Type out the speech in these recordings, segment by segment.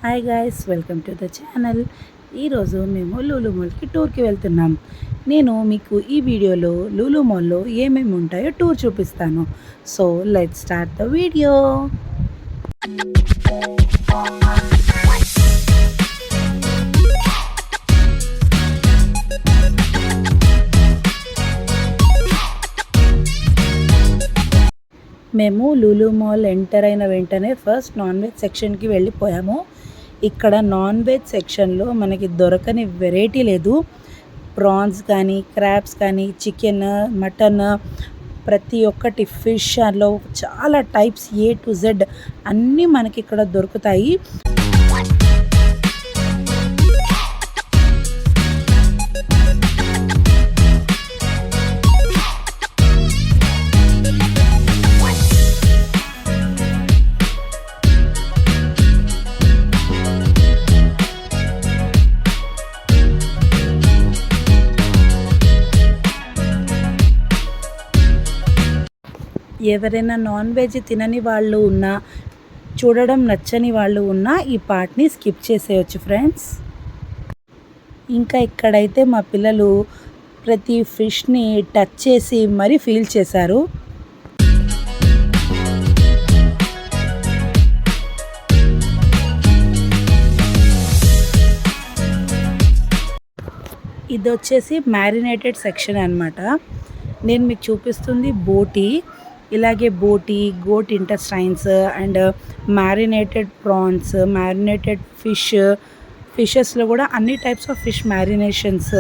Hi guys, welcome to the channel. ఈరోజు మేము లూలు మాల్కి టూర్కి వెళ్తున్నాం. నేను మీకు ఈ వీడియోలో లూలు మాల్లో ఏమేమి ఉంటాయో టూర్ చూపిస్తాను. So let's start the video. మేము లూలు మాల్ ఎంటర్ అయిన వెంటనే ఫస్ట్ నాన్ వెజ్ సెక్షన్కి వెళ్ళిపోయాము. ఇక్కడ నాన్ వెజ్ సెక్షన్లో మనకి దొరకని వెరైటీ లేదు. ప్రాన్స్ కానీ, క్రాబ్స్ కానీ, చికెన్, మటన్, ప్రతి ఒక్కటి ఫిష్, అందులో చాలా టైప్స్ A to Z అన్నీ మనకి ఇక్కడ దొరుకుతాయి. ఎవరైనా నాన్ వెజ్ తినని వాళ్ళు ఉన్నా, చూడడం నచ్చని వాళ్ళు ఉన్నా ఈ పార్ట్ని స్కిప్ చేసేయచ్చు ఫ్రెండ్స్. ఇంకా ఇక్కడైతే మా పిల్లలు ప్రతి ఫిష్ని టచ్ చేసి మరీ ఫీల్ చేశారు. ఇది వచ్చేసి మ్యారినేటెడ్ సెక్షన్ అన్నమాట. నేను మీకు చూపిస్తుంది బోటీ. ఇలాగే boti, goat intestines and marinated prawns, marinated ఫిషెస్లో కూడా అన్ని టైప్స్ ఆఫ్ ఫిష్ మ్యారినేషన్స్,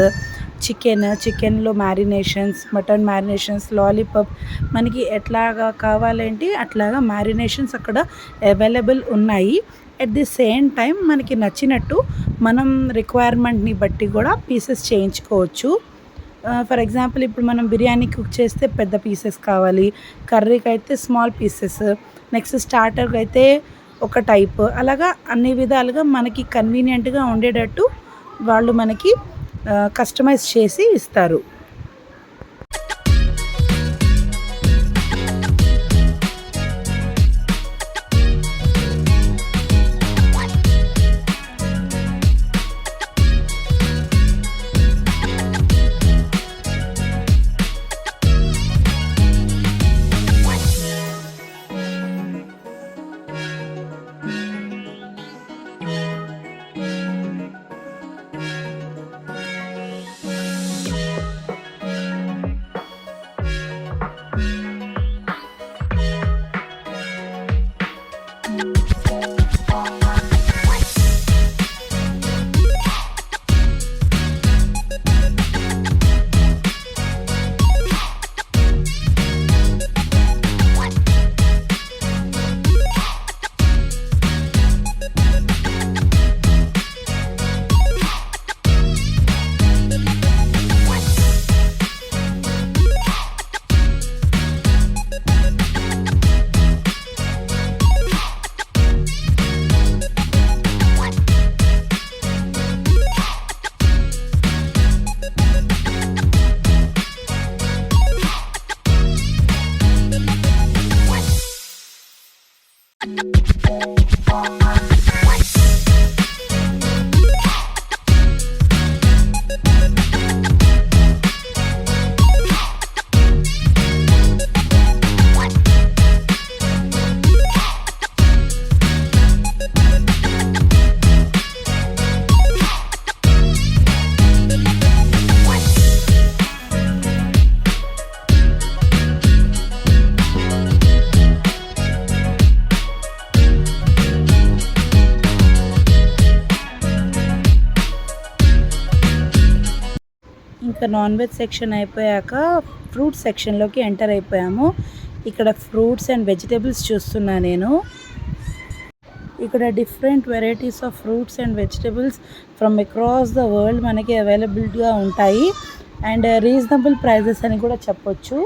చికెన్లో మ్యారినేషన్స్, మటన్ మ్యారినేషన్స్, లాలీపాప్, మనకి ఎట్లాగా కావాలంటే అట్లాగా మ్యారినేషన్స్ అక్కడ అవైలబుల్ ఉన్నాయి. అట్ ది సేమ్ టైం మనకి నచ్చినట్టు మనం రిక్వైర్మెంట్ని బట్టి కూడా పీసెస్ చేయించుకోవచ్చు. ఫర్ ఎగ్జాంపుల్ ఇప్పుడు మనం బిర్యానీ కుక్ చేస్తే పెద్ద పీసెస్ కావాలి, కర్రీకి అయితే స్మాల్ పీసెస్, నెక్స్ట్ స్టార్టర్కి అయితే ఒక టైప్, అలాగా అన్ని విధాలుగా మనకి కన్వీనియంట్గా ఉండేటట్టు వాళ్ళు మనకి కస్టమైజ్ చేసి ఇస్తారు. ఇంకా నాన్ వెజ్ సెక్షన్ అయిపోయాక ఫ్రూట్ సెక్షన్లోకి ఎంటర్ అయిపోయాము. ఇక్కడ ఫ్రూట్స్ అండ్ వెజిటేబుల్స్ చూస్తున్నా నేను. ఇక్కడ different varieties of fruits and vegetables from across the world మనకి అవైలబిలిటీగా ఉంటాయి. అండ్ రీజనబుల్ ప్రైజెస్ అని కూడా చెప్పొచ్చు.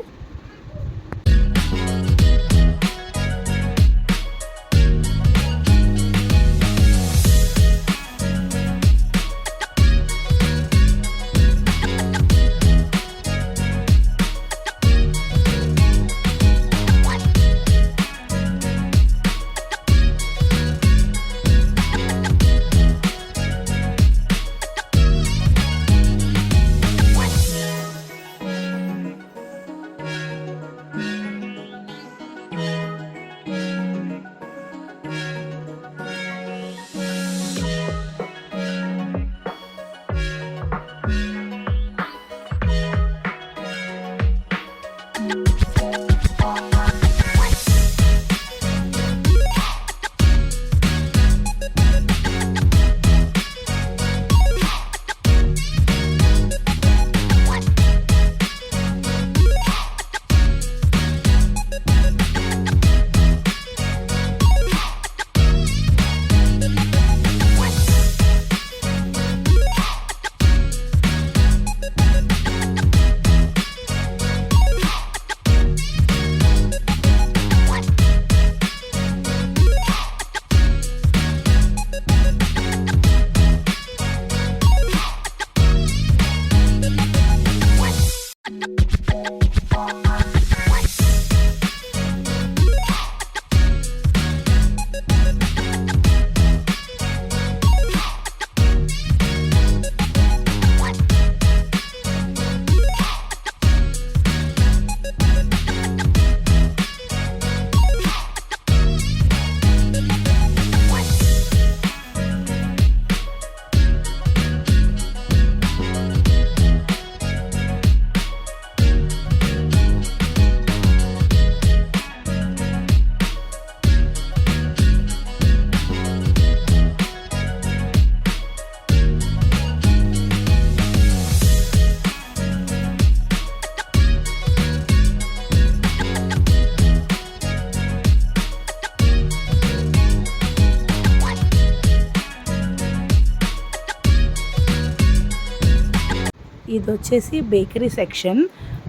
ఇది వచ్చేసి బేకరీ సెక్షన్.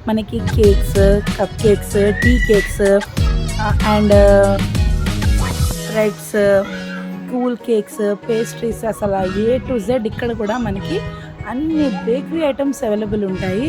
మనకి cakes, cup cakes, tea cakes and breads, cool cakes, pastries, అసలు ఏ టు జెడ్ ఇక్కడ కూడా మనకి అన్ని బేకరీ ఐటమ్స్ అవైలబుల్ ఉంటాయి.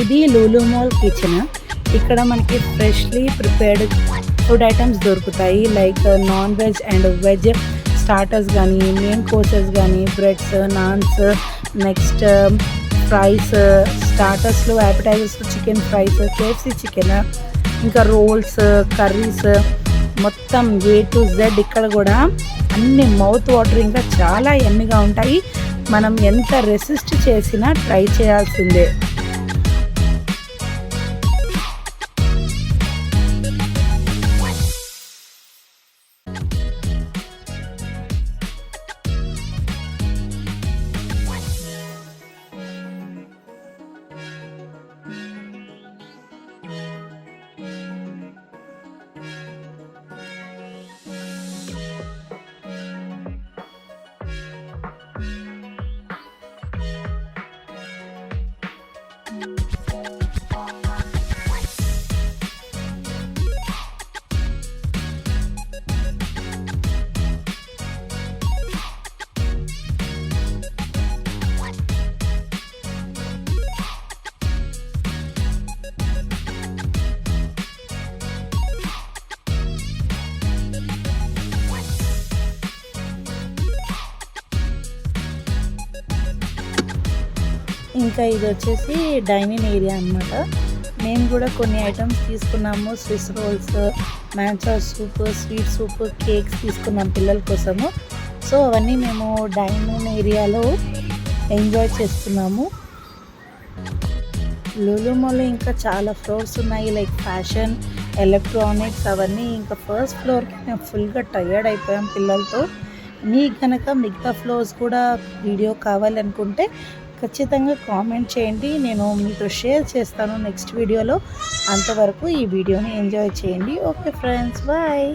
ఇది లూలు మాల్ కిచెన్. ఇక్కడ మనకి ఫ్రెష్లీ ప్రిపేర్డ్ ఫుడ్ ఐటమ్స్ దొరుకుతాయి. Like non veg and veg starters కానీ, మెయిన్ కోర్సెస్ కానీ, బ్రెడ్స్, నాన్స్, నెక్స్ట్ ఫ్రైస్, స్టార్టర్స్లో యాపిటైజర్స్లో చికెన్ ఫ్రైస్, కేఎఫ్సీ చికెన్, ఇంకా రోల్స్, కర్రీస్, మొత్తం ఏ టు జెడ్ ఇక్కడ కూడా అన్ని మౌత్ వాటరింగ్గా చాలా యమ్మీగా ఉంటాయి. మనం ఎంత రెసిస్ట్ చేసినా ట్రై చేయాల్సిందే. ఇంకా ఇది వచ్చేసి డైనింగ్ ఏరియా అన్నమాట. మేము కూడా కొన్ని ఐటమ్స్ తీసుకున్నాము. Swiss rolls, manchow soup, sweet soup, cakes తీసుకున్నాం పిల్లల కోసము. సో అవన్నీ మేము డైనింగ్ ఏరియాలో ఎంజాయ్ చేస్తున్నాము. లూలు మాల్లో ఇంకా చాలా ఫ్లోర్స్ ఉన్నాయి, లైక్ ఫ్యాషన్, ఎలక్ట్రానిక్స్ అవన్నీ. ఇంకా ఫస్ట్ ఫ్లోర్కి మేము ఫుల్గా టయర్డ్ అయిపోయాం పిల్లలతో. మీకు కనుక మిగతా ఫ్లోర్స్ కూడా వీడియో కావాలనుకుంటే ఖచ్చితంగా కామెంట్ చేయండి, నేను మీతో షేర్ చేస్తాను నెక్స్ట్ వీడియోలో. అంతవరకు ఈ వీడియోని ఎంజాయ్ చేయండి. Okay friends, bye.